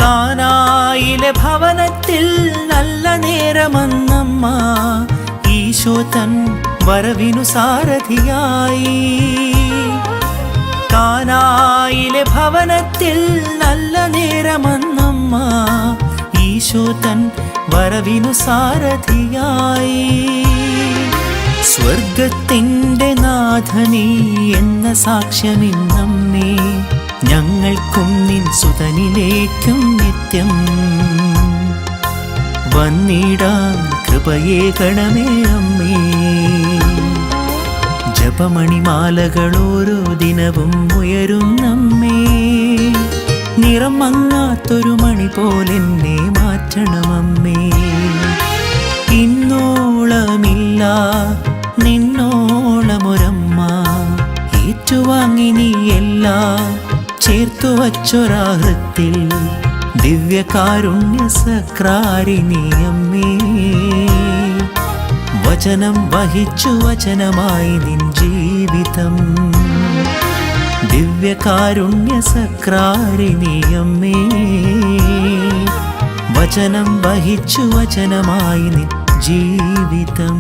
കാനായിലെ ഭവനത്തിൽ നല്ല നേരമന്നമ്മ ഈശോ തൻ വരവിനു സാരഥിയായി. കാനായിലെ ഭവനത്തിൽ നല്ല നേരമന്നമ്മ ഈശോ തൻ വരവിനു സാരഥിയായി. സ്വർഗത്തിൻ്റെ നാഥനീ എന്ന സാക്ഷ്യമിന്നമ്മേ ഞങ്ങൾക്കും നിൻ സുതനിലേക്കും നിത്യം വന്നിടാൻ കൃപയേകണമേ അമ്മേ. ജപമണിമാലകൾ ഓരോ ദിനവും ഉയരുന്നമ്മേ, നിറം മങ്ങാത്തൊരു മണി പോലെന്നെ മാറ്റണമമ്മേ. ഇന്നോളമില്ല നിന്നോളമൊരമ്മ ഏറ്റുവാങ്ങി നീ എല്ലാം ചേർത്തു വച്ചൊരാഹൃത്തിൽ ദിവ്യകാരുണ്യ സക്രാരിണി അമ്മേ. വചനം വഹിച്ചു വചനമായി നിൻ ജീവിതം ദിവ്യകാരുണ്യ സക്രാരിണി അമ്മേ. വചനം വഹിച്ചു വചനമായി നിൻ ജീവിതം.